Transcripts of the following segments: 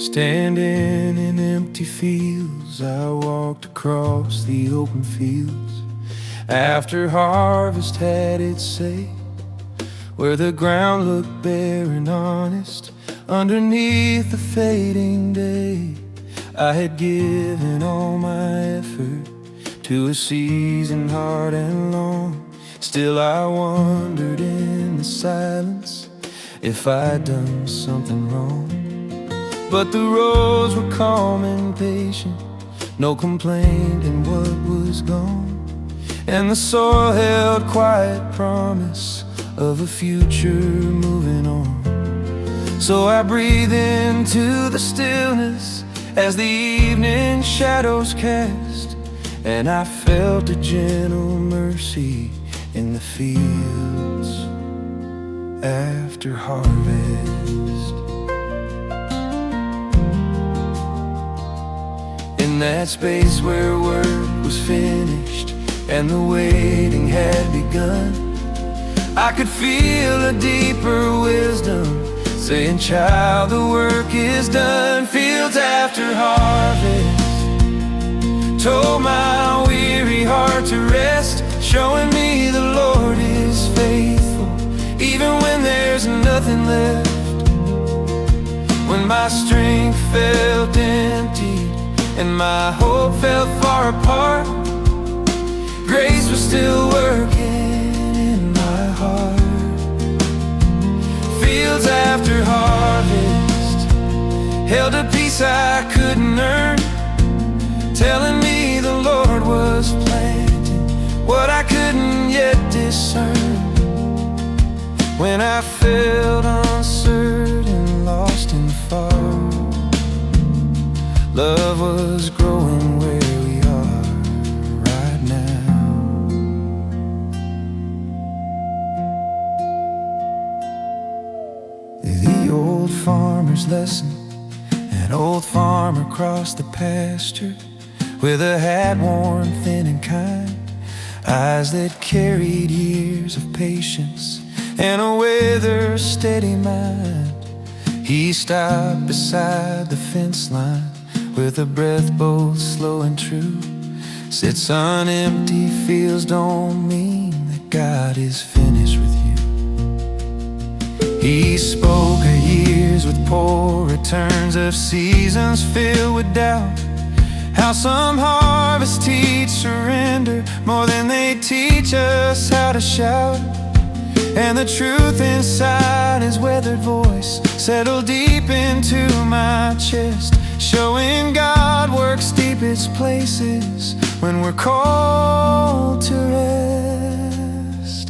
Standing in empty fields, I walked across the open fields after harvest had its say, where the ground looked bare and honest underneath the fading day. I had given all my effort to a season hard and long. Still I wondered in the silence if I'd done something wrong. But the roads were calm and patient, no complaint in what was gone, and the soil held quiet promise of a future moving on. So I breathed into the stillness as the evening shadows cast, and I felt a gentle mercy in the fields after harvest. In that space where work was finished and the waiting had begun, I could feel a deeper wisdom saying, child, the work is done. Fields after harvest told my weary heart to rest, showing me the Lord is faithful even when there's nothing left. When my strength felt empty and my hope fell far apart, grace was still working in my heart. Fields after harvest held a peace I couldn't earn, telling me the Lord was planting what I couldn't yet discern. When I felt uncertain, lost and far, love was growing where we are right now. The old farmer's lesson, an old farmer crossed the pasture with a hat worn thin and kind, eyes that carried years of patience and a weather steady mind. He stopped beside the fence line with a breath both slow and true, said, son, empty fields don't mean that God is finished with you. He spoke of years with poor returns, of seasons filled with doubt, how some harvests teach surrender more than they teach us how to shout. And the truth inside his weathered voice settled deep into my chest, showing God works deepest places when we're called to rest.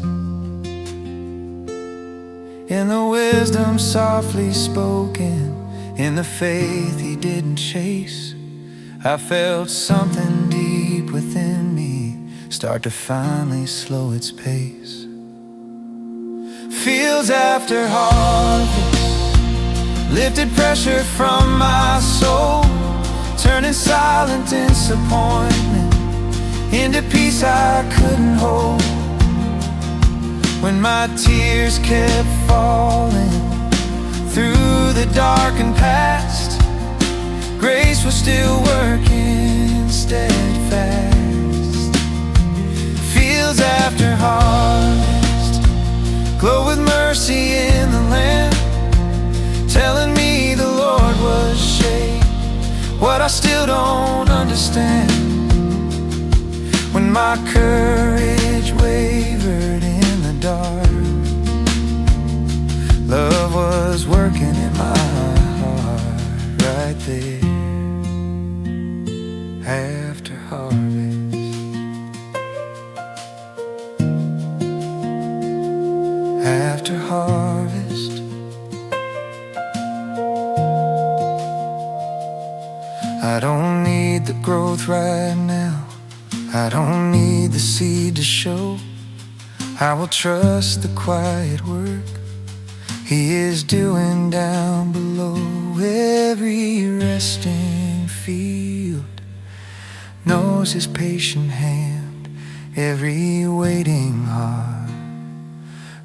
In the wisdom softly spoken, in the faith he didn't chase, I felt something deep within me start to finally slow its pace. Fields after harvest lifted pressure from my soul, turning silent disappointment into peace I couldn't hold. When my tears kept falling through the darkened past, grace was still working steadfast. Fields after harvest glow with mercy in the land, telling me the Lord was shaping what I still don't understand. When my courage wavered in the dark, love was working in my heart right there after harvest. After harvest, I don't need the growth right now, I don't need the seed to show. I will trust the quiet work He is doing down below. Every resting field knows His patient hand, every waiting heart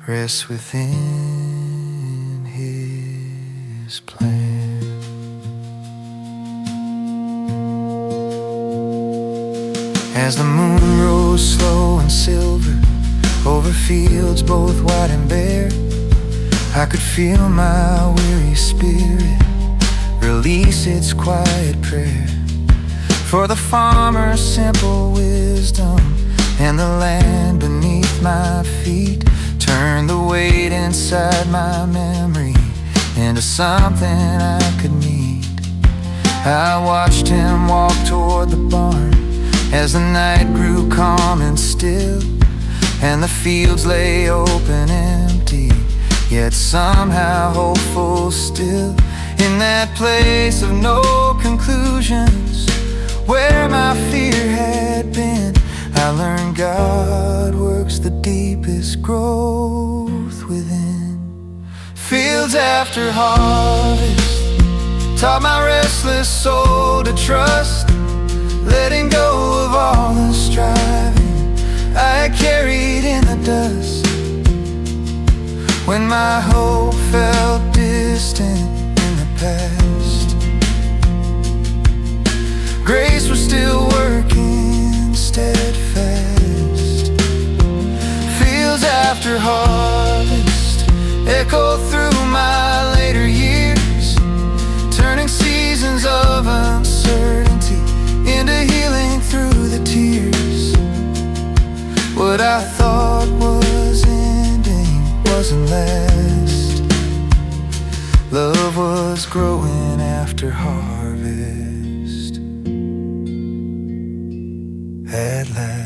rests within His plan. As the moon rose slow and silver over fields both wide and bare, I could feel my weary spirit release its quiet prayer. For the farmer's simple wisdom and the land beneath my feet turned the weight inside my memory into something I could need. I watched him walk toward the barn as the night grew calm and still, and the fields lay open empty, yet somehow hopeful still. In that place of no conclusions, where my fear had been, I learned God works the deepest growth within. Fields after harvest taught my restless soul to trust, letting go of all the striving I carried in the dust. When my hope felt distant in the past, grace was still working steadfast. Fields after harvest echo through my later years, turning seasons of uncertainty into healing through the tears. What I thought was ending wasn't last. Love was growing after harvest at last.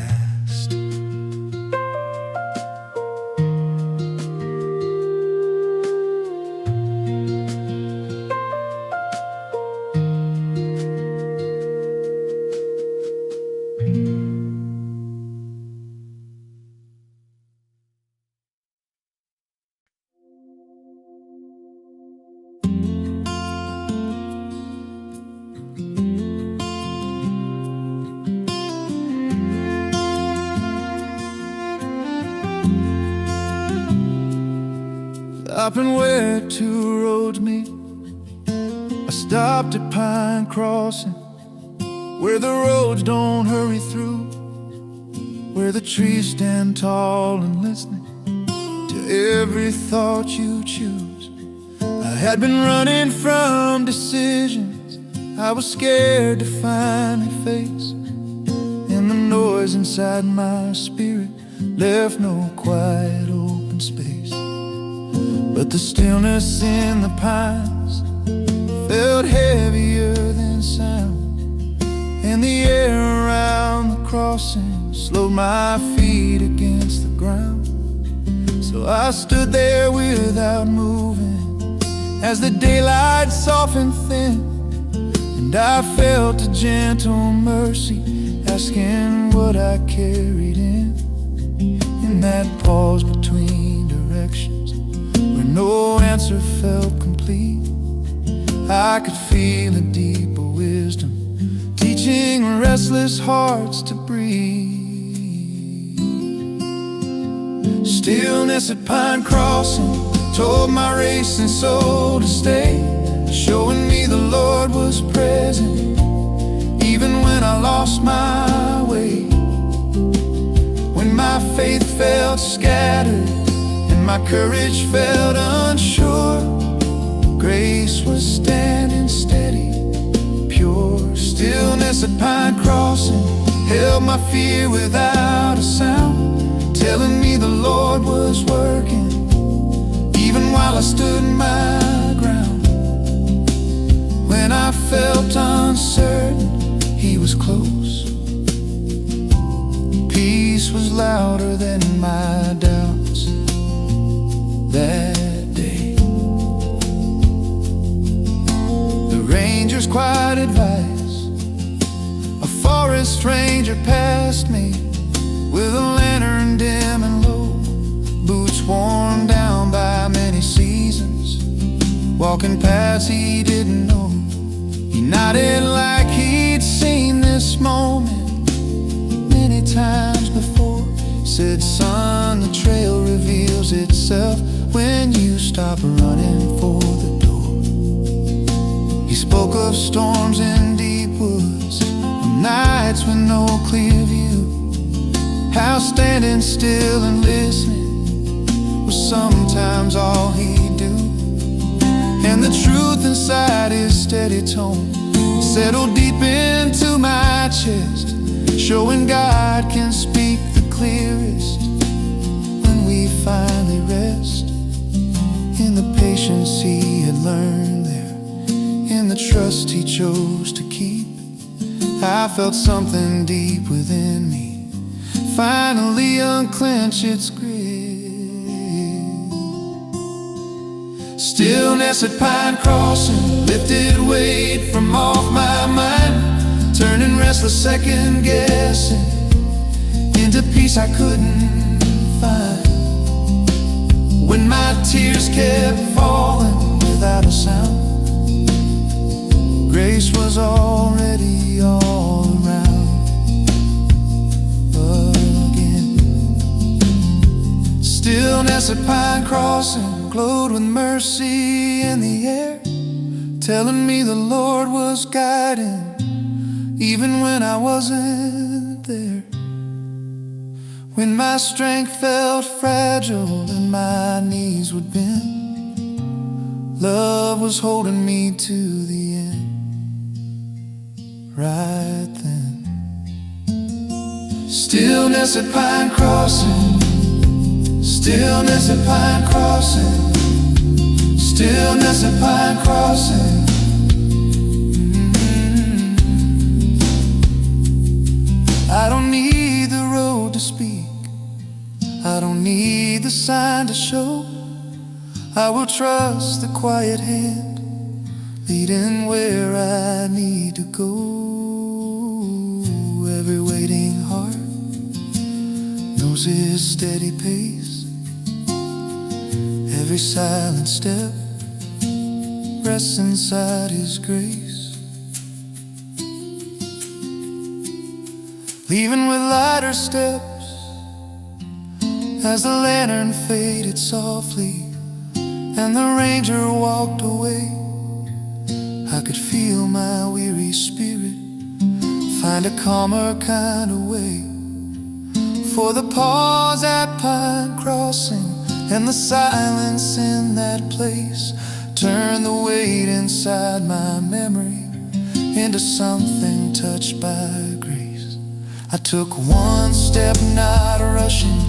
Up and where two roads meet, I stopped at Pine Crossing, where the roads don't hurry through, where the trees stand tall and listening to every thought you choose. I had been running from decisions I was scared to finally face, and the noise inside my spirit left no quiet open space. But the stillness in the pines felt heavier than sound, and the air around the crossing slowed my feet against the ground. So I stood there without moving as the daylight softened thin, and I felt a gentle mercy asking what I carried in that pause between directions where no answer felt complete. I could feel a deeper wisdom teaching restless hearts to breathe. Stillness at Pine Crossing told my racing soul to stay, showing me the Lord was present even when I lost my way. When my faith felt scattered and my courage felt unsure, grace was standing steady, pure. Stillness at Pine Crossing held my fear without a sound, telling me the Lord was working even while I stood my ground. When I felt uncertain, He was close. Peace was louder than my doubts that day. The ranger's quiet advice, a forest ranger passed me with a lantern dim and low, boots worn down by many seasons, walking paths he didn't know. He nodded like he'd seen this moment many times before. Said, son, the trail reveals itself when you stop running for the door. He spoke of storms in deep woods, of nights with no clear view, how standing still and listening was sometimes all he'd do. And the truth inside his steady tone settled deep into my chest, showing God can speak the clearest when we finally rest in the patience he had learned there, in the trust he chose to keep. I felt something deep within me finally unclench its grip. Stillness at Pine Crossing lifted weight from off my mind, turning restless second guessing into peace I couldn't find. When my tears kept falling without a sound, grace was already all around again. Stillness at Pine Crossing glowed with mercy in the air, telling me the Lord was guiding even when I wasn't there. When my strength felt fragile and my knees would bend, love was holding me to the end. Right then, stillness at Pine Crossing, stillness at Pine Crossing, stillness at Pine Crossing. I don't need the road to speak, I don't need the sign to show. I will trust the quiet hand leading where I need to go. Every waiting heart knows his steady pace, every silent step rests inside his grace. Leaving with lighter steps as the lantern faded softly and the ranger walked away, I could feel my weary spirit find a calmer kind of way. For the pause at Pine Crossing and the silence in that place turned the weight inside my memory into something touched by grace. I took one step, not rushing,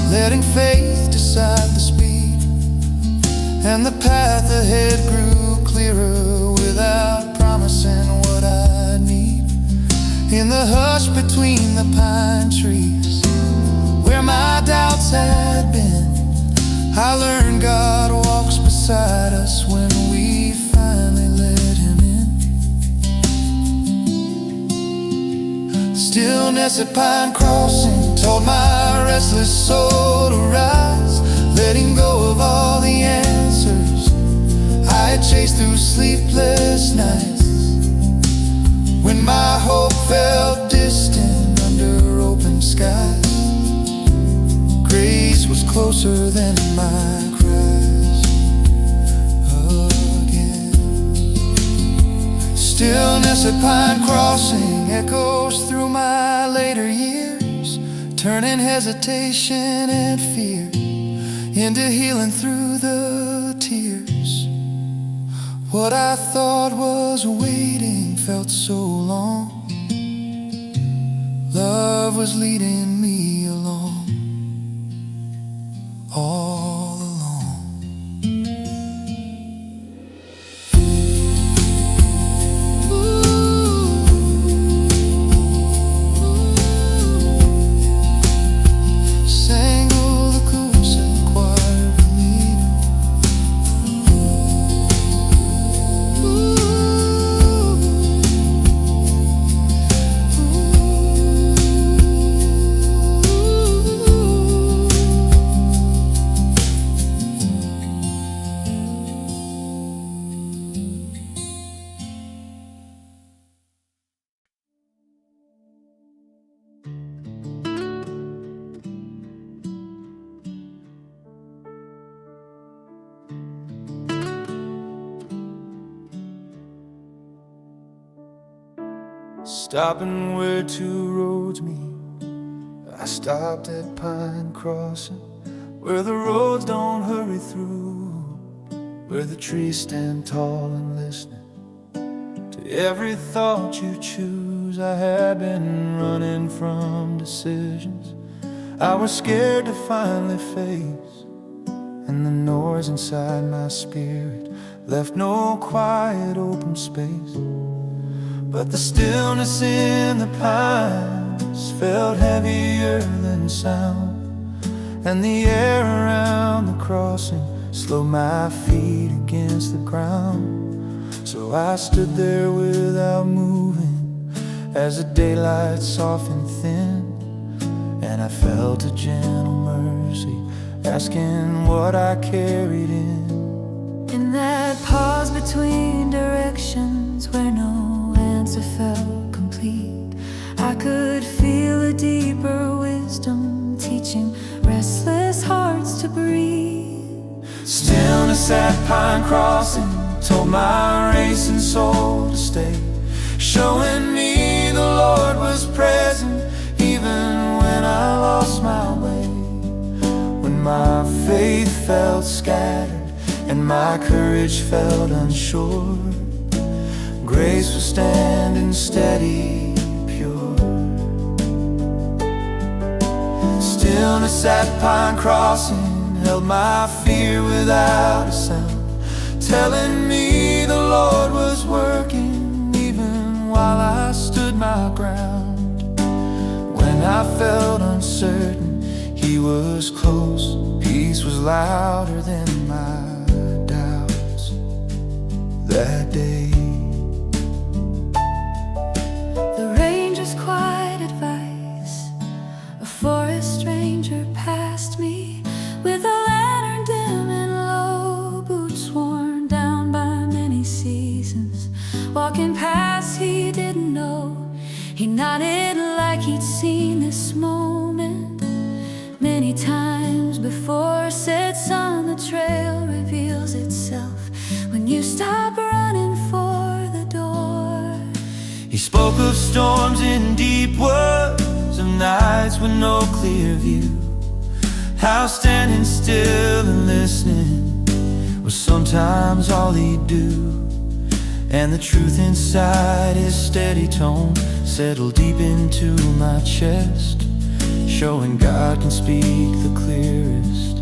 letting faith decide the speed, and the path ahead grew clearer without promising what I need. In the hush between the pine trees, where my doubts had been, I learned God walks beside us when we finally let him in. Stillness at Pine Crossing told my restless soul to rise, letting go of all the answers I had chased through sleepless nights. When my hope felt distant under open skies, grace was closer than my cries again. Stillness at Pine Crossing echoes through my later years, turning hesitation and fear into healing through the tears. What I thought was waiting felt so long. Love was leading me along all along. Sang all the acoustic choir believing. Stopping where two roads meet, a I stopped at Pine Crossing, where the roads don't hurry through, where the trees stand tall and listening to every thought you choose. I had been running from decisions I was scared to finally face, and the noise inside my spirit left no quiet open space. But the stillness in the pines felt heavier than sound, and the air around the crossing slowed my feet against the ground. So I stood there without moving as the daylight softened thin, and I felt a gentle mercy asking what I carried in. In that pause between directions where no answer felt complete, I could feel a deeper wisdom teaching restless hearts to breathe. Stillness at Pine Crossing told my racing soul to stay, showing me the Lord was present even when I lost my way. When my faith felt scattered and my courage felt unsure, grace was standing steady, pure. Stillness at Pine Crossing held my fear without a sound, telling me the Lord was working even while I stood my ground. When I felt uncertain, He was close. Peace was louder than my doubts that day. The ranger's quiet advice, a forest stranger passed me with a lantern dim and low, boots worn down by many seasons. Walking past, he didn't know. He nodded like he'd seen this moment many times before. Said, son, the trail reveals itself when you stop running for the door. He spoke of storms in deep woods, of nights with no clear view, how standing still and listening was sometimes all he'd do. And the truth inside his steady tone settled deep into my chest, showing God can speak the clearest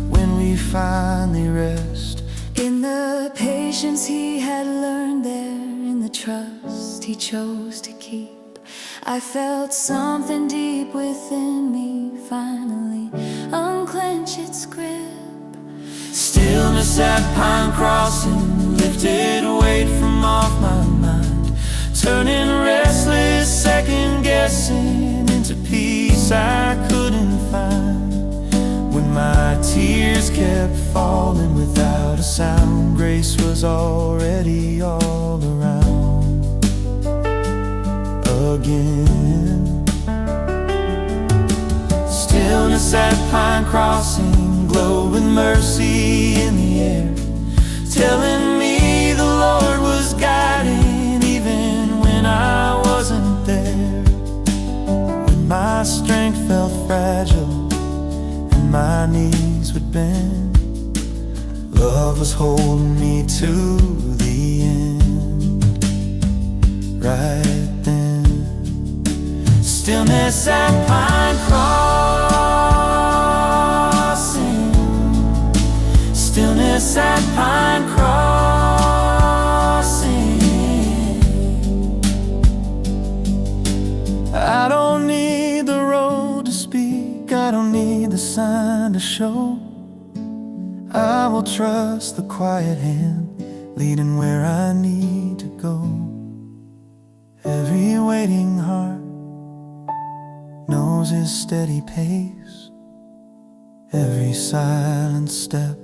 when we finally rest. In the patience he had learned there, in the trust he chose to keep, I felt something deep within me finally unclench its grip. Stillness at Pine Crossing lifted weight from off my mind, turning restless second-guessing into peace I couldn't find. When my tears kept falling without a sound, grace was already all around again. Stillness at Pine Crossing glowed with mercy in the air, telling me the Lord was guiding even when I wasn't there. When my strength felt fragile and my knees would bend, love was holding me to the end. Right then, stillness at Pine Crossing, stillness at Pine Crossing. I don't need the road to speak, I don't need the sign to show. I will trust the quiet hand leading where I need to go. Every waiting heart knows His steady pace, every silent step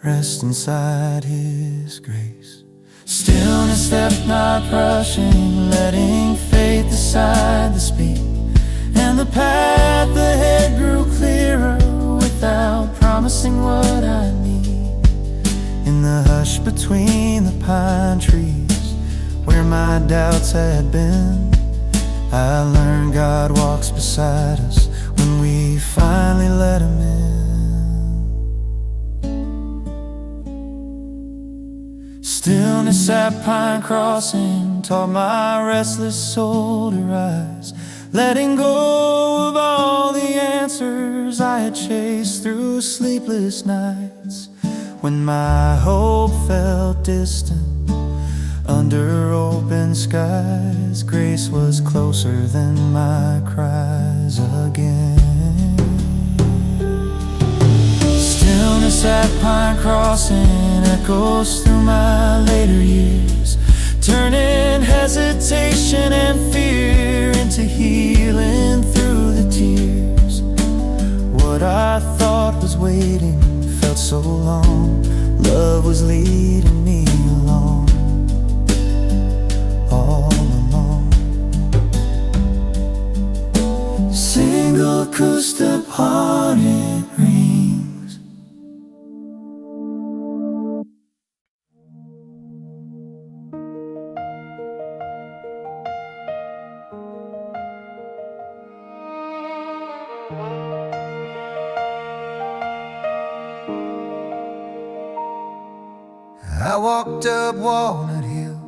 rests inside His grace. Stillness, step not rushing, letting faith decide the speed, and the path ahead grew clearer without promising what I need. In the hush between the pine trees, where my doubts had been, I learned God walks beside us when we finally let Him in. Stillness at Pine Crossing taught my restless soul to rise, letting go of all the answers I had chased through sleepless nights. When my hope felt distant under open skies, grace was closer than my cries again. Stillness at Pine Crossing echoes through my later years, turning hesitation and fear into healing through the tears. What I thought was waiting felt so long. Love was leading me along, all along. Single acoustic haunted rings. I walked up Walnut Hill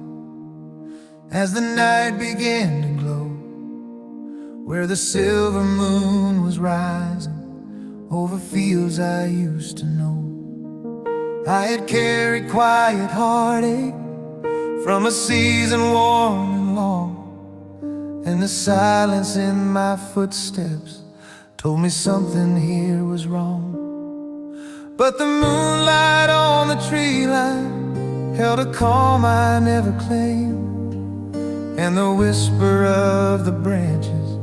as the night began to glow, where the silver moon was rising over fields I used to know. I had carried quiet heartache from a season warm and long, and the silence in my footsteps told me something here was wrong. But the moonlight on the tree line held a calm I never claimed, and the whisper of the branches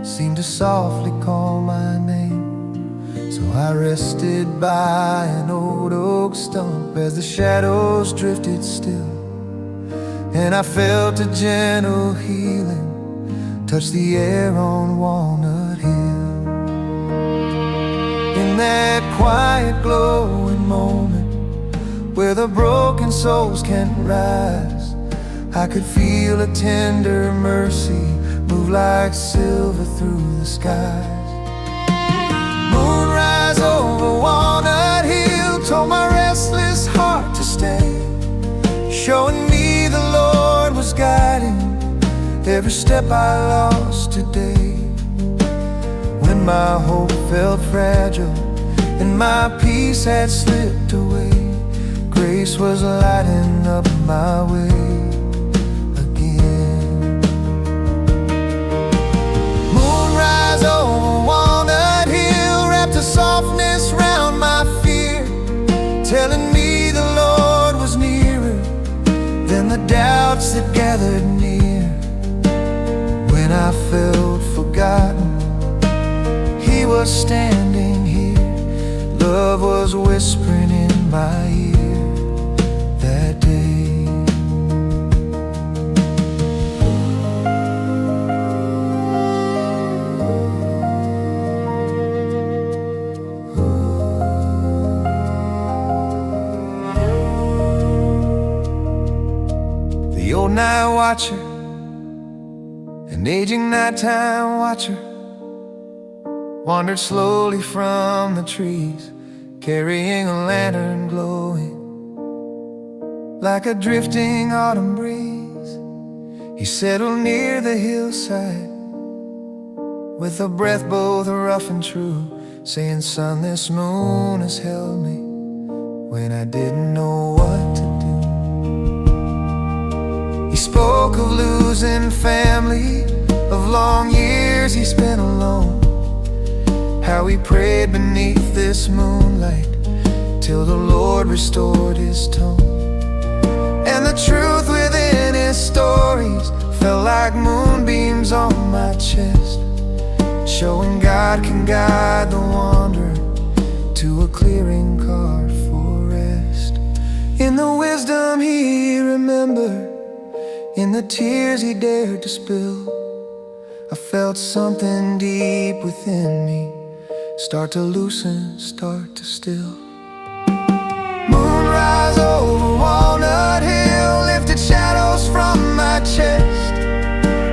seemed to softly call my name. So I rested by an old oak stump as the shadows drifted still, and I felt a gentle healing touch the air on Walnut Hill. In that quiet glowing moment where the broken souls can rise, I could feel a tender mercy move like silver through the skies. Moonrise over Walnut Hill told my restless heart to stay, showing me the Lord was guiding every step I lost today. When my hope felt fragile and my peace had slipped away, grace was lighting up my way again. Moonrise over Walnut Hill wrapped a softness round my fear, telling me the Lord was nearer than the doubts that gathered near. When I felt forgotten, He was standing here. Love was whispering in my ear that day. The old night watcher, an aging nighttime watcher, wandered slowly from the trees, carrying a lantern glowing like a drifting autumn breeze. He settled near the hillside with a breath both rough and true, saying, "Son, this moon has held me when I didn't know what to do." He spoke of losing family, of long years he spent alone, how he prayed beneath this moonlight till the Lord restored his tone. And the truth within his stories felt like moonbeams on my chest, showing God can guide the wanderer to a clearing carved for rest. In the wisdom he remembered, in the tears he dared to spill, I felt something deep within me start to loosen, start to still. Moonrise over Walnut Hill lifted shadows from my chest,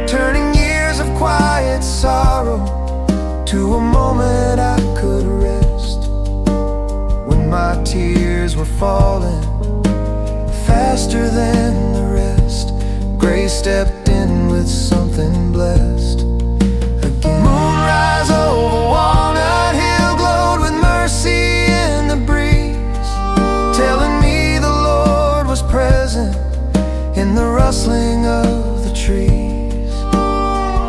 turning years of to a moment I could rest. When my tears were falling faster than the rest, grace stepped in with something blessed again. Moonrise over Walnut Hill glowed with mercy in the breeze, telling me the Lord was present in the rustling of the trees.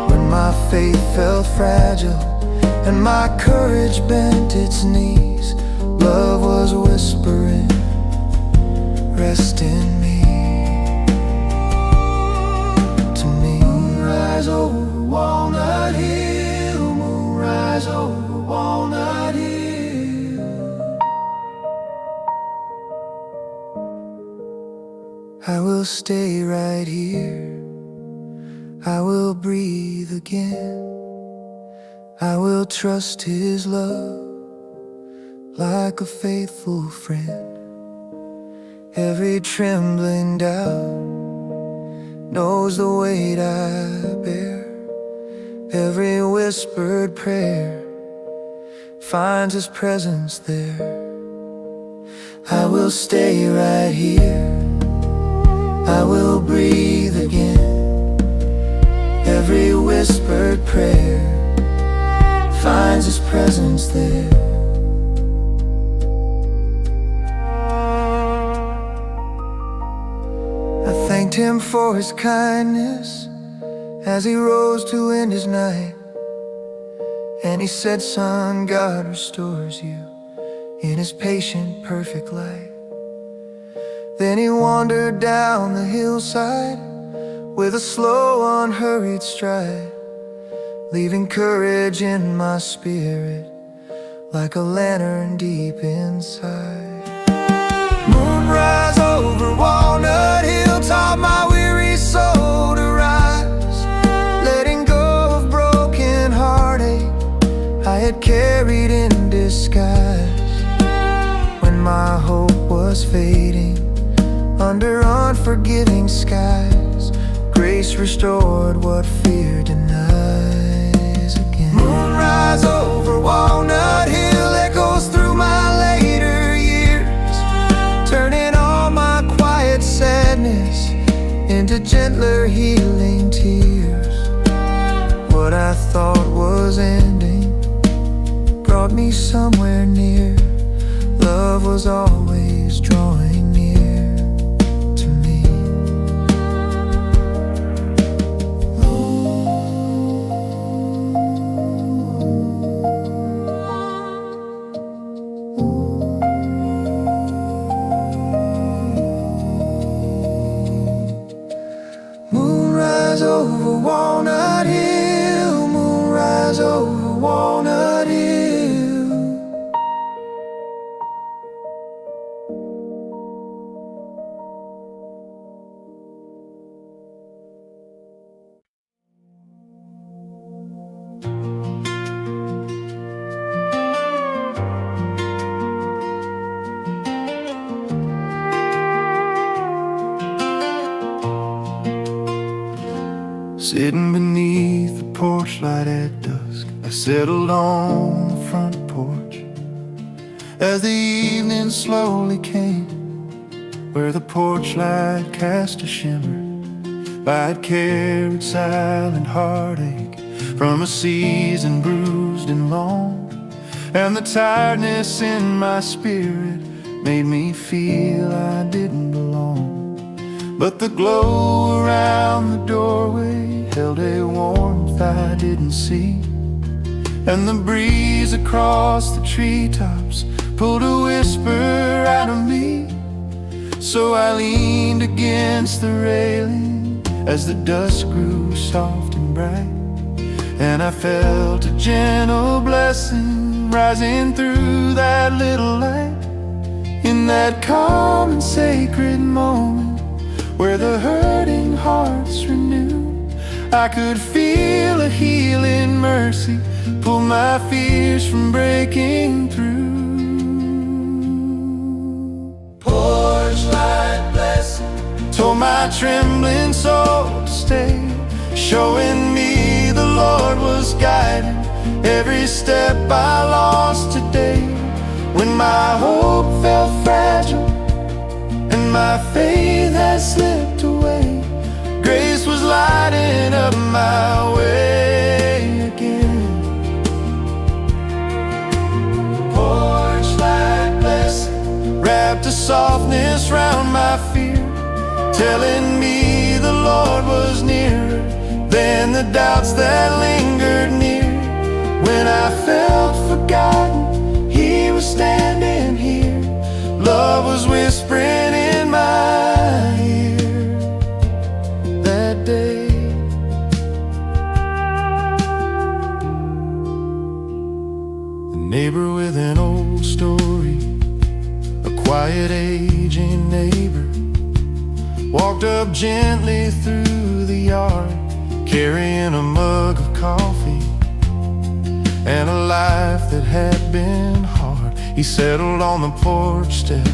When my faith felt fragile and my courage bent its knees, love was whispering, rest in me. To me, moonrise over Walnut Hill, moonrise over Walnut Hill. I will stay right here, I will breathe again, I will trust His love like a faithful friend. Every trembling doubt knows the weight I bear. Every whispered prayer finds His presence there. I will stay right here, I will breathe again. Every whispered prayer finds His presence there. I thanked Him for His kindness as He rose to end His night. And He said, son, God restores you in His patient, perfect light. Then He wandered down the hillside with a slow, unhurried stride, leaving courage in my spirit like a lantern deep inside. Moonrise over Walnut Hill taught my weary soul to rise, letting go of broken heartache I had carried in disguise. When my hope was fading under unforgiving skies, grace restored what fear denies again. Moonrise over Walnut Hill echoes through my later years, turning all my quiet sadness into gentler healing tears. What I thought was ending brought me somewhere near. Love was always drawing near to me. Moonrise over Walnut Hill, moonrise over Walnut Hill. Sitting beneath the porch light at dusk, I settled on the front porch as the evening slowly came, where the porch light cast a shimmer. I'd carried silent heartache from a season bruised and long, and the tiredness in my spirit made me feel I didn't belong. But the glow around the doorway held a warmth I didn't see, and the breeze across the treetops pulled a whisper out of me. So I leaned against the railing as the dusk grew soft and bright, and I felt a gentle blessing rising through that little light. In that calm and sacred moment where the hurting hearts renew, I could feel a healing mercy pull my fears from breaking through. Porch light blessing told my trembling soul to stay, showing me the Lord was guiding every step I lost today, when my hope felt fragile and my faith had slipped away, grace was lighting up my way again. Porch light blessing wrapped a softness round my fear, telling me the Lord was nearer than the doubts that lingered near. When I felt forgotten, He was standing here. Love was whispering in my ear that day. A neighbor with an old story, a quiet aging neighbor, walked up gently through the yard, carrying a mug of coffee and a life that had been hard. He settled on the porch step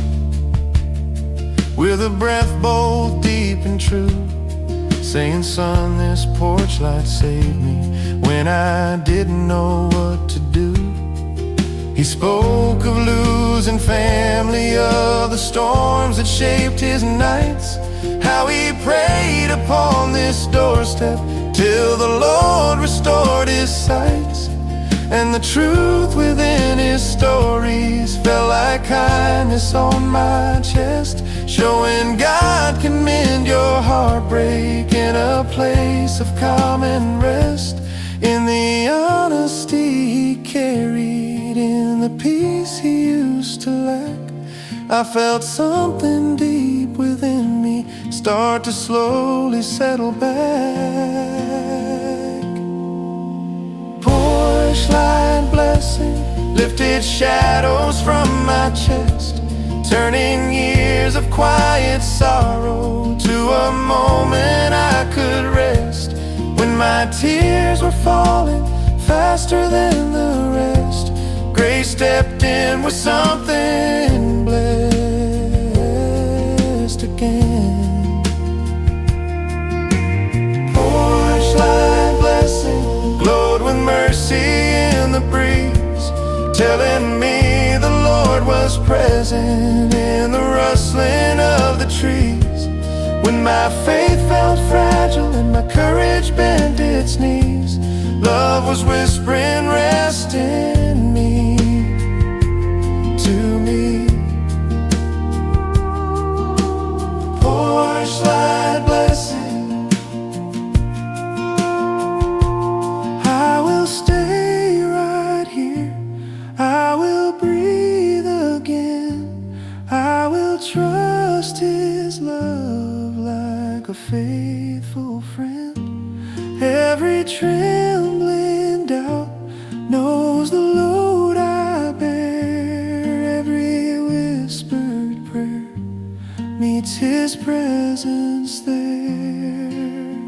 with a breath both deep and true, saying, "Son, this porch light saved me when I didn't know what to do." He spoke of losing family, of the storms that shaped his nights, how he prayed upon this doorstep till the Lord restored his sight. And the truth within his stories felt like kindness on my chest, showing God can mend your heartbreak in a place of calm and rest. In the honesty he carried, in the peace he used to lack, I felt something deep within me start to slowly settle back. Porch light blessing lifted shadows from my chest, turning years of quiet sorrow to a moment I could rest. When my tears were falling faster than the rest, grace stepped in with something blessed again. Porch light blessing glowed with mercy in the breeze, telling me the Lord was present in the rustling of the trees. When my faith felt fragile and my courage bent its knees, love was whispering, "Rest in me," to me. Porch light blessing, I will stay right here, I will breathe again, I will trust His love like a faithful friend. Every trembling doubt knows the load I bear, every whispered prayer meets His presence there.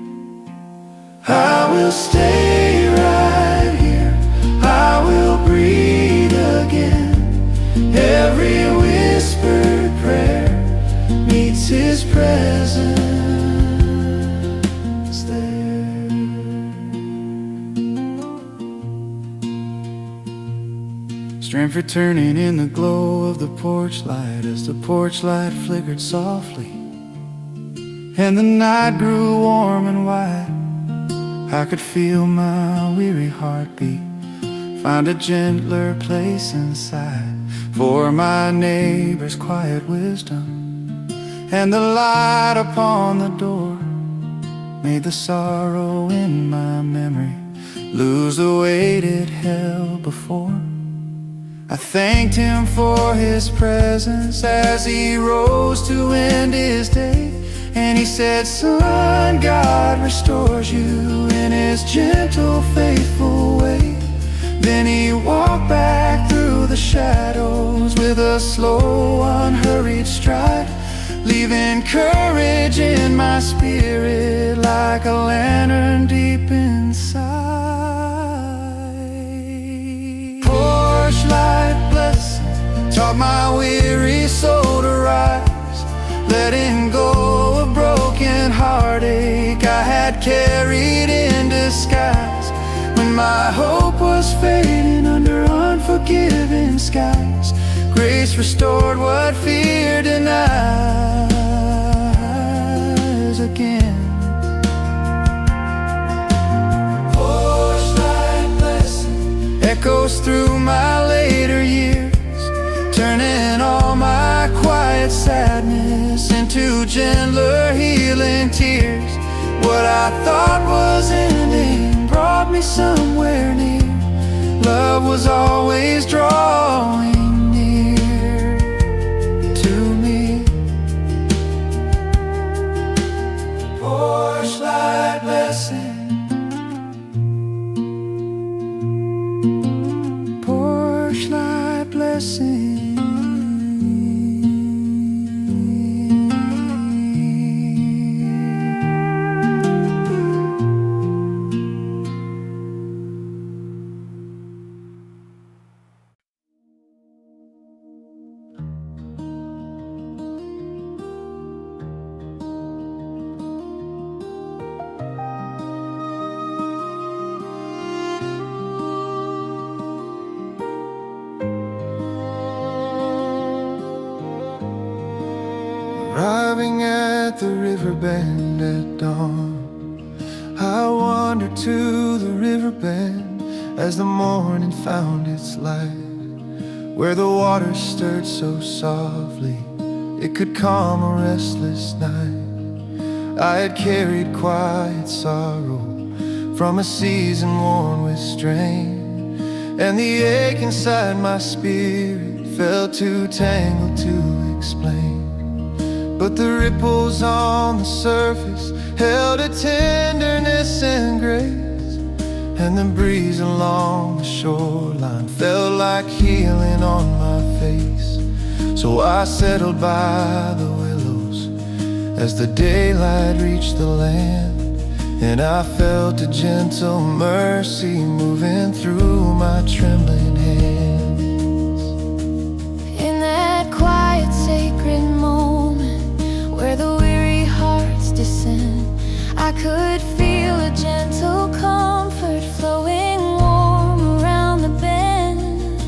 I will stay right here, I will breathe again, every whispered prayer meets His presence there. Strength returning in the glow of the porch light, as the porch light flickered softly and the night grew warm and wide. I could feel my weary heartbeat find a gentler place inside, for my neighbor's quiet wisdom and the light upon the door made the sorrow in my memory lose the weight it held before. I thanked Him for His presence as He rose to end His day, and He said, "Son, God restores you in His gentle, faithful way." Then He walked back through the shadows with a slow, unhurried stride, leaving courage in my spirit like a lantern deep inside. Porch light blessing taught my weary soul to rise, letting go of broken heartache I had carried in disguise. When when my hope was fading under unforgiving skies. Grace restored what fear denies again. Porch light blessing echoes through my later years, turning all my quiet sadness into gentler healing tears. What I thought was ending brought me somewhere near. Love was always drawing near to me. Porch light blessing, porch light blessing. Arriving at the river bend at dawn, I wandered to the river bend as the morning found its light, where the water stirred so softly it could calm a restless night. I had carried quiet sorrow from a season worn with strain, and the ache inside my spirit felt too tangled to explain. But the ripples on the surface held a tenderness and grace, and the breeze along the shoreline felt like healing on my face. So I settled by the willows as the daylight reached the land, and I felt a gentle mercy moving through my trembling hands. In that quiet sacred moment where the weary hearts descend, I could feel a gentle comfort flowing warm around the bend.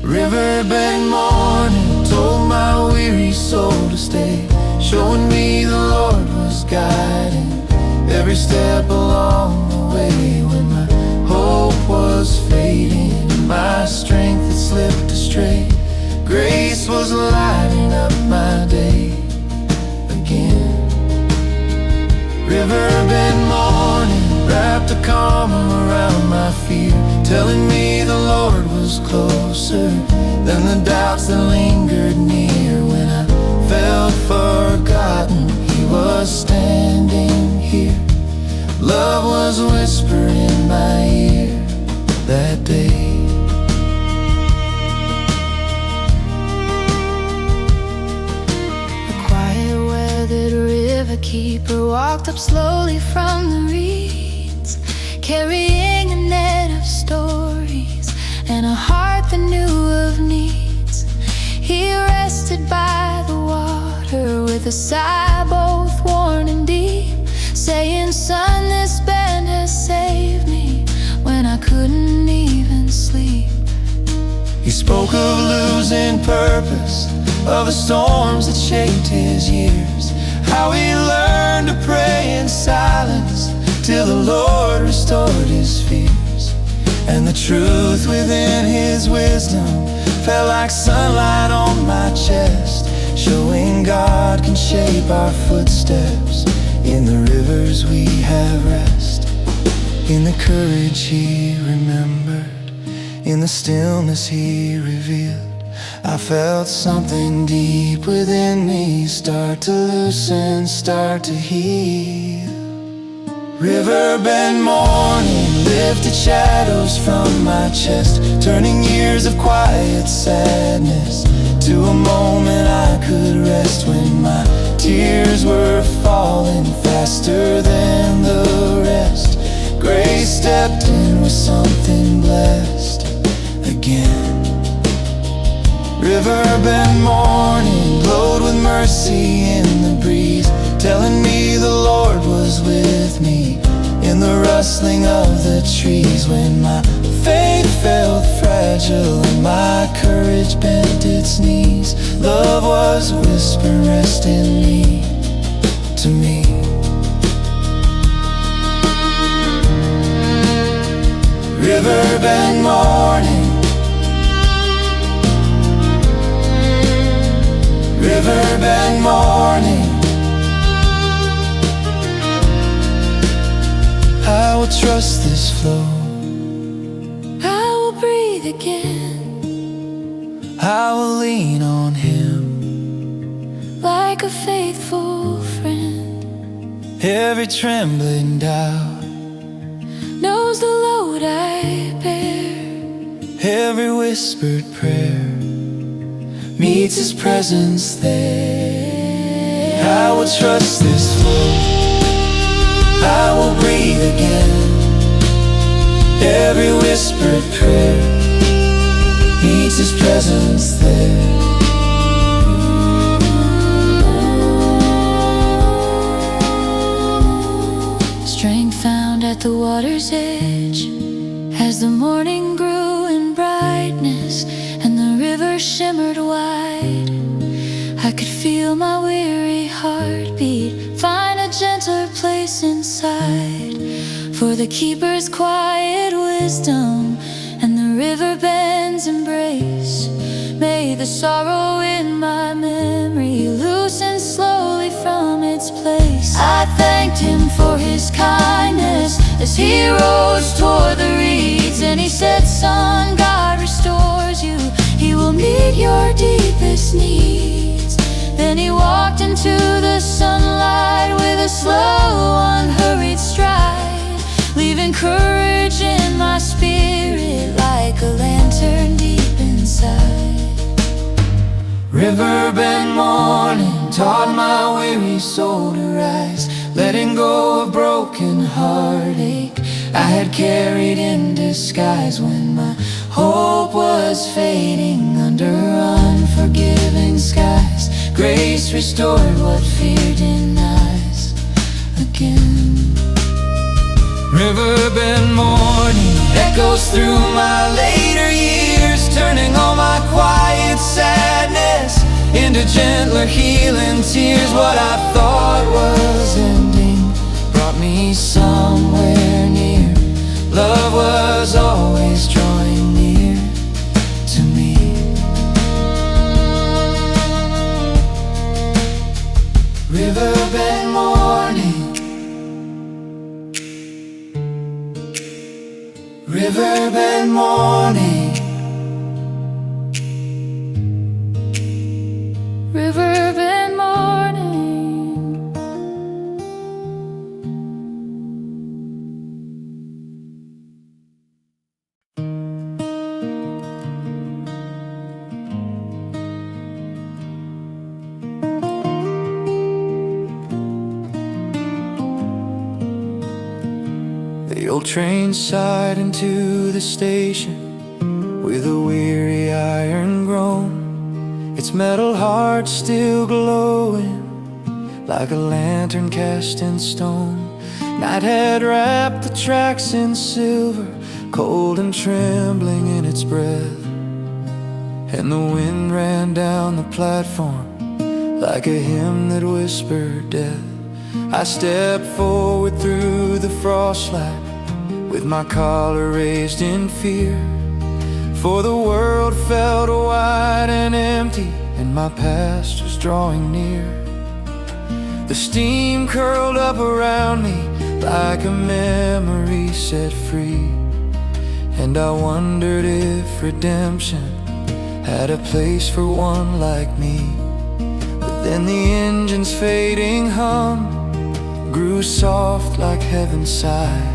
Riverbend morning told my weary soul to stay, showing me the Lord was guiding every step along the way. When my hope was fading and my strength had slipped astray, grace was lighting up my day again. Riverbend morning wrapped a calm around my fear, telling me the Lord was closer than the doubts that lingered near. When I felt forgotten, He was standing here. Love was whispered in my ear that day. The river keeper walked up slowly from the reeds, carrying a net of stories and a heart that knew of needs. He rested by the water with a sigh both worn and deep, saying, "Son, this band has saved me when I couldn't even sleep." He spoke of losing purpose, of the storms that shaped his years, how he learned to pray in silence till the Lord restored his fears. And the truth within his wisdom felt like sunlight on my chest, showing God can shape our footsteps in the rivers we have rest. In the courage He remembered, in the stillness He revealed, I felt something deep within me start to loosen, start to heal. Riverbend morning lifted shadows from my chest, turning years of quiet sadness to a moment I could rest. When my tears were falling faster than the rest, grace stepped in with something blessed again. Riverbend morning glowed with mercy in the breeze, telling me the Lord was with me in the rustling of the trees when my faith felt fragile and my courage bent its knees. Love was a whisper resting me to me. Riverbend morning, riverbend morning, I will trust this flow. I will breathe again, I will lean on Him, like a faithful friend. every trembling doubt, Knows the load I bear. every whispered prayer meets His presence there. I will trust this flow, I will breathe again, every whispered prayer meets His presence there. Strength found at the water's edge, as the morning grew in brightness and the river shimmered wide. I could feel my weary heartbeat find a gentler place inside. For the keeper's quiet wisdom and the riverbend's embrace, may the sorrow in my memory loosen slowly from its place. I thanked Him for His kindness as He rose toward the reeds, and He said, "Son, God restores you. He will meet your deepest needs." Then He walked into the sunlight with a slow, unhurried stride, leaving courage in my spirit like a lantern deep inside. Riverbend morning taught my weary soul to rise, letting go of broken heartache I had carried in disguise when my hope was fading under unforgiving skies. Grace restored what fear denies again. Riverbend morning echoes through my later years, turning all my quiet sadness into gentler healing tears. What I thought was ending brought me somewhere near. Love was always drawing near to me. Riverbend morning, riverbend morning, Riverbend morning. The old train sighed into the station with a weary iron groan, its metal heart still glowing like a lantern cast in stone. Night had wrapped the tracks in silver, cold and trembling in its breath, and the wind ran down the platform like a hymn that whispered death. I stepped forward through the frostlight with my collar raised in fear, for the world felt wide and empty and my past was drawing near. The steam curled up around me like a memory set free, and I wondered if redemption had a place for one like me. But then the engine's fading hum grew soft like heaven's sigh,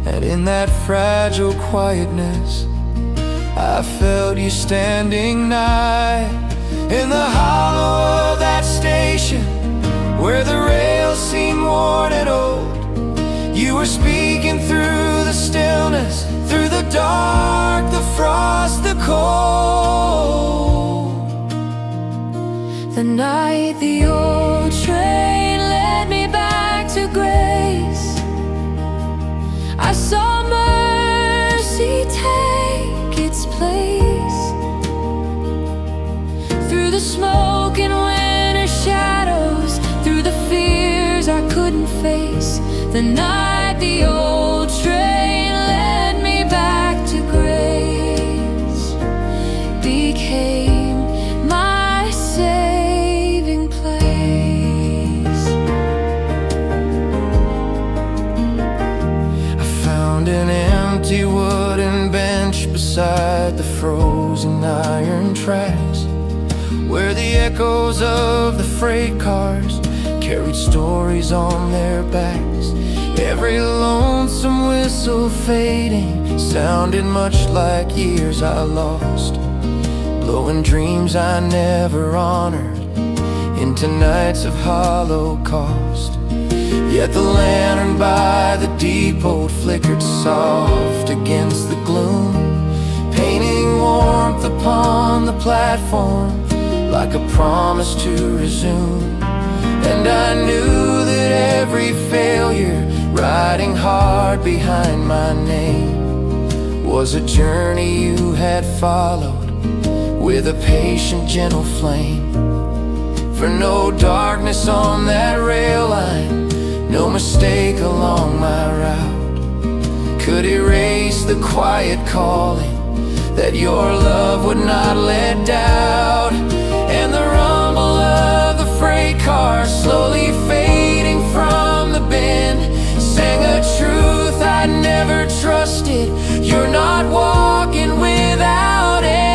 and in that fragile quietness I felt you standing nigh. In the hollow of that station where the rails seemed worn and old, you were speaking through the stillness, through the dark, the frost, the cold. The night the old train led me back to grace, I saw mercy take its place. Through the smoke and winter shadows, through the fears I couldn't face, the night the old train led me back to grace became my saving place. I found an empty wooden bench beside the frozen iron tracks, where the echoes of the freight cars carried stories on their backs. Every lonesome whistle fading sounded much like years I lost, blowing dreams I never honored into nights of holocaust. Yet the lantern by the depot flickered soft against the gloom, painting warmth upon the platform like a promise to resume. And I knew that every failure riding hard behind my name was a journey you had followed with a patient, gentle flame. For no darkness on that rail line, no mistake along my route could erase the quiet calling that your love would not let doubt. And the rumble of the freight car slowly fading from the bend sang a truth I never trusted: you're not walking without end.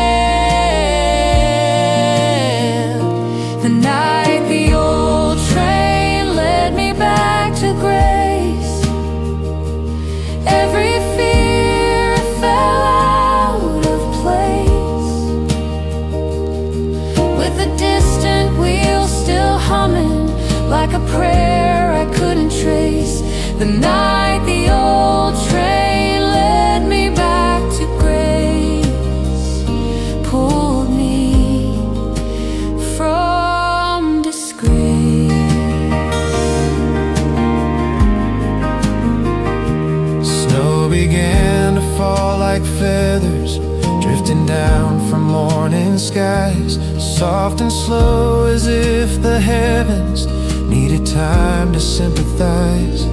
The night the old train led me back to grace, every fear fell out of place. With the distant wheels still humming like a prayer I couldn't trace, the night the old train led me back to grace, pulled me from disgrace. Snow began to fall like feathers, drifting down from morning skies, soft and slow as if the heavens needed time to sympathize.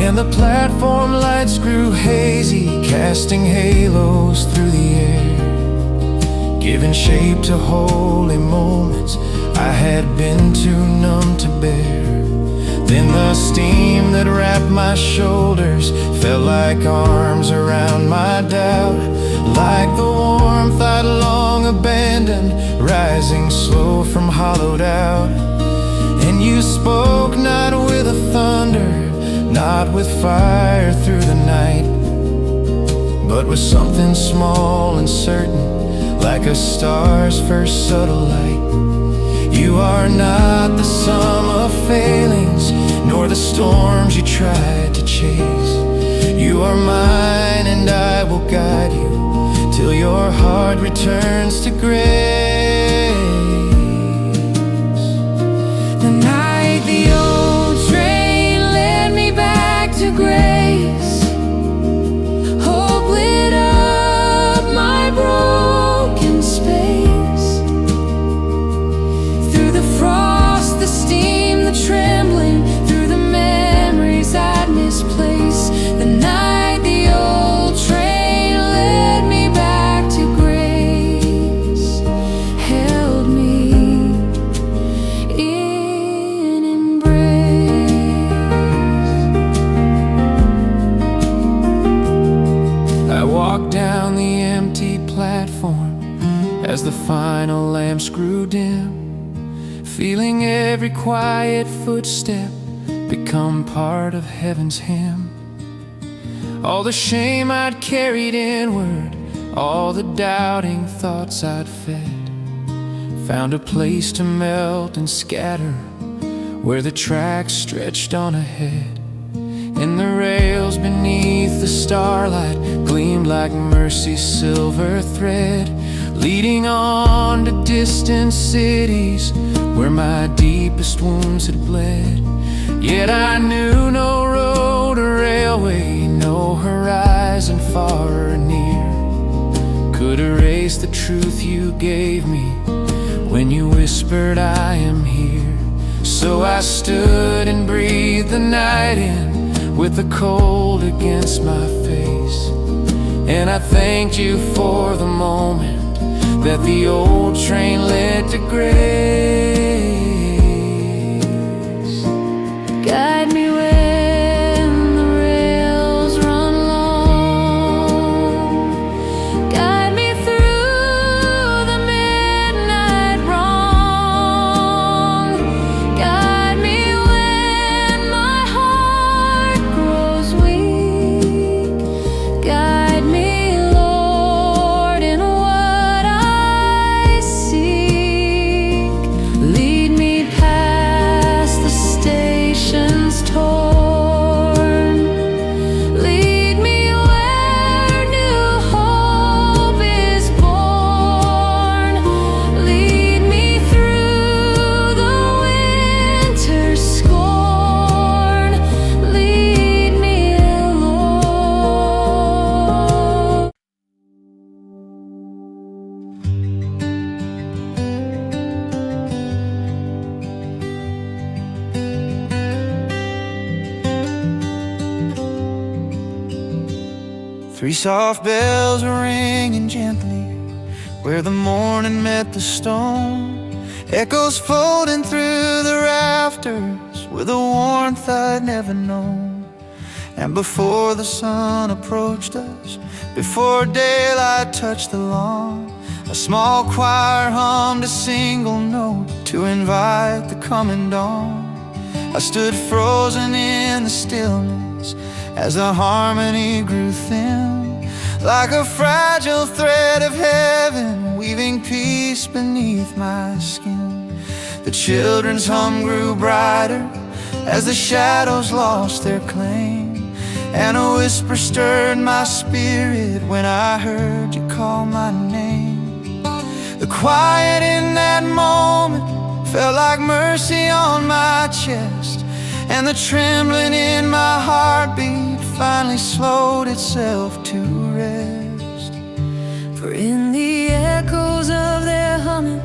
And the platform lights grew hazy, casting halos through the air, giving shape to holy moments I had been too numb to bear. Then the steam that wrapped my shoulders felt like arms around my doubt, like the warmth I'd long abandoned, rising slow from hollowed out. And you spoke not with a thunder, not with fire through the night, but with something small and certain, like a star's first subtle light. You are not the sum of failings, nor the storms you tried to chase. You are mine, and I will guide you till your heart returns to grace. The night the old train led me back to grace, hope lit up my broken space. Through the frost, the steam, the trembling, through the memories I'd misplaced, the night the old train led me back to grace, held me in embrace. I walked down the empty platform as the final lamps grew dim, feeling every quiet footstep become part of heaven's hymn. All the shame I'd carried inward, all the doubting thoughts I'd fed, found a place to melt and scatter where the tracks stretched on ahead. And the rails beneath the starlight gleamed like mercy's silver thread, leading on to distant cities where my deepest wounds had bled. Yet I knew no road or railway, no truth you gave me when you whispered, I am here. So I stood and breathed the night in with the cold against my face. And I thanked you for the moment that the old train led to grace. Guide me when the rails run long. Guide me through the midnight wrong. Guide me when my heart grows weak. Guide me, Lord, in what I seek. Lead me past the stations torn. Lead me where new hope is born. Lead me through the winter's scorn. Lead me, Lord. 3 soft bells were ringing gently where the morning met the stone. Echoes folding through the rafters with a warmth I'd never known. And before the sun approached us, before daylight touched the lawn, a small choir hummed a single note to invite the coming dawn. I stood frozen in the stillness as the harmony grew thin, like a fragile thread of heaven weaving peace beneath my skin. The children's hum grew brighter as the shadows lost their claim, and a whisper stirred my spirit when I heard you call my name. The quiet in that moment felt like mercy on my chest, and the trembling in my heartbeat finally slowed itself to rest. For in the echoes of their humming,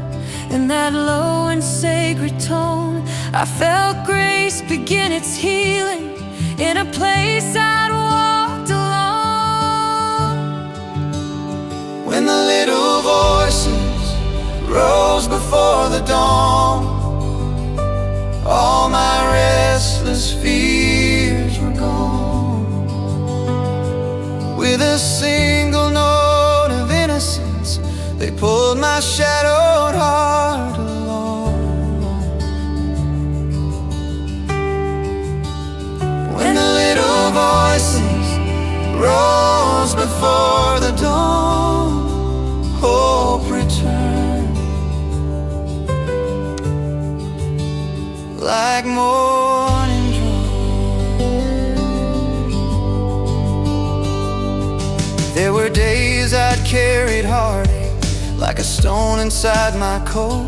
in that low and sacred tone, I felt grace begin its healing in a place I'd walked alone. When the little voices rose before the dawn, all my restless fears were gone. With a single note of innocence, they pulled my shadowed heart along. When the little voices rose before the dawn, hope returned like morning dawn. There were days I'd carried heartache like a stone inside my coat,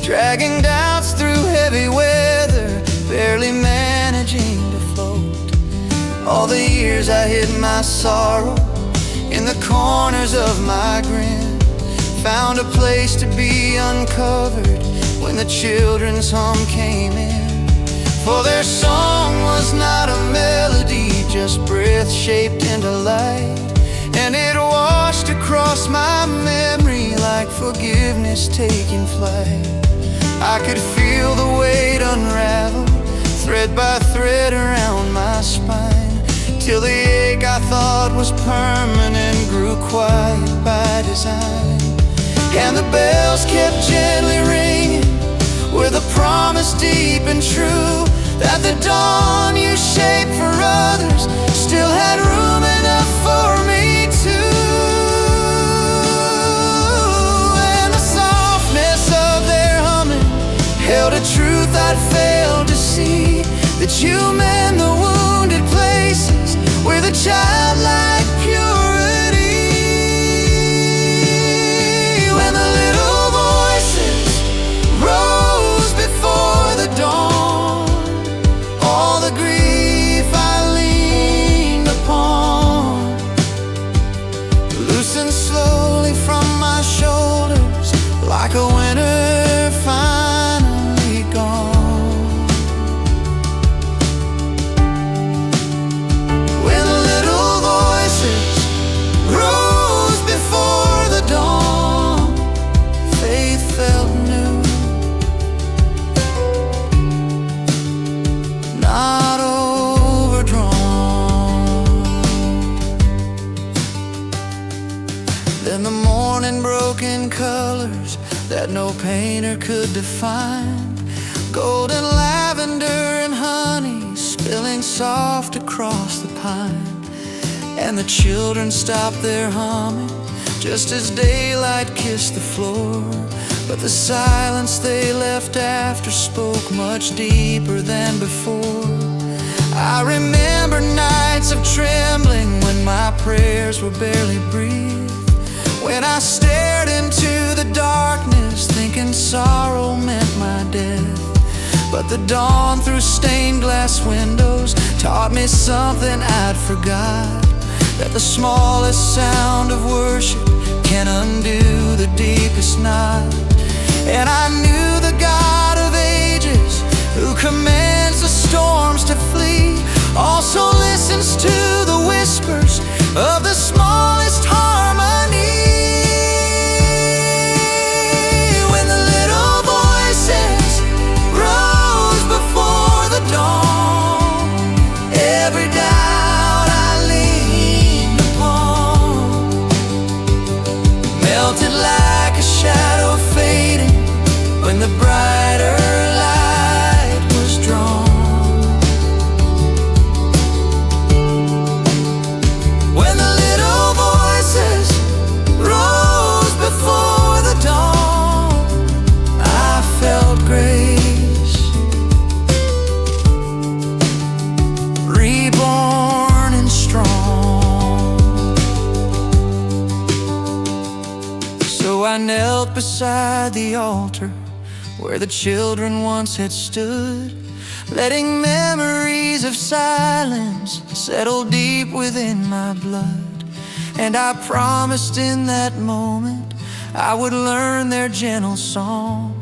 dragging doubts through heavy weather, barely managing to float. All the years I hid my sorrow in the corners of my grin, found a place to be uncovered when the children's hum came in. For their song was not a melody, just breath shaped into light, and it washed across my memory like forgiveness taking flight. I could feel the weight unravel, thread by thread around my spine, till the ache I thought was permanent grew quiet by design. And the bells kept gently ringing with a promise deep and true, that the dawn you shaped for others still had room enough for me too. And the softness of their humming held a truth I'd failed to see, that you mend the wounded places with a childlike purity. When the little voices rose before the dawn, all the grief I that no painter could define. Golden lavender and honey spilling soft across the pine. And the children stopped their humming just as daylight kissed the floor. But the silence they left after spoke much deeper than before. I remember nights of trembling when my prayers were barely breathed, when I stared into the darkness thinking sorrow meant my death. But the dawn through stained glass windows taught me something I'd forgot, that the smallest sound of worship can undo the deepest knot. And I knew the God of ages, who commands the storms to flee, also listens to the whispers of the smallest harmony. When the little voices rose before the dawn, every doubt I leaned upon melted like a shadow fading when the brighter light was drawn. When the little voices rose before the dawn, I felt grace, reborn and strong. So I knelt beside the altar where the children once had stood, letting memories of silence settle deep within my blood. And I promised in that moment I would learn their gentle song,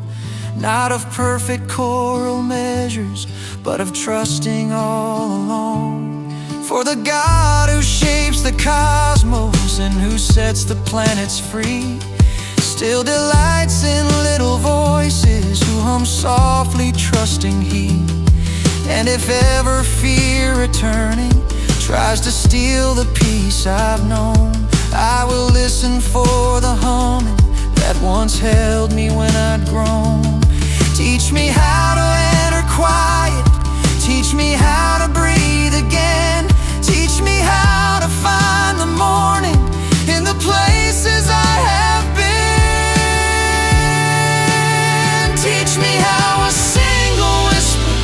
not of perfect choral measures, but of trusting all along. For the God who shapes the cosmos and who sets the planets free still delights in little voices who hum softly, trusting He. And if ever fear returning tries to steal the peace I've known, I will listen for the humming that once held me when I'd grown. Teach me how to enter quiet, teach me how to breathe again, teach me how to find the morning in the places I have been. Teach me how a single whisper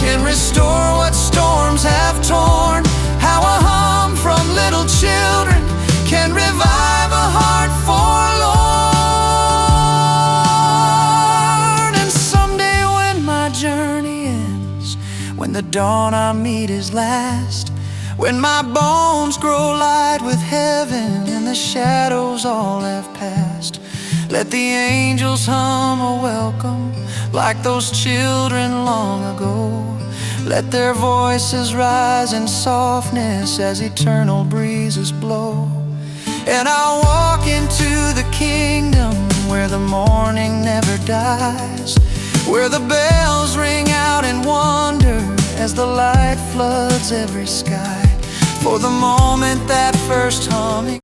can restore what storms have torn, how a hum from little children can revive a heart forlorn. And someday when my journey ends, when the dawn I meet is last, when my bones grow light with heaven and the shadows all have passed, let the angels hum a welcome like those children long ago. Let their voices rise in softness as eternal breezes blow. And I'll walk into the kingdom where the morning never dies, where the bells ring out in wonder as the light floods every sky. For the moment that first humming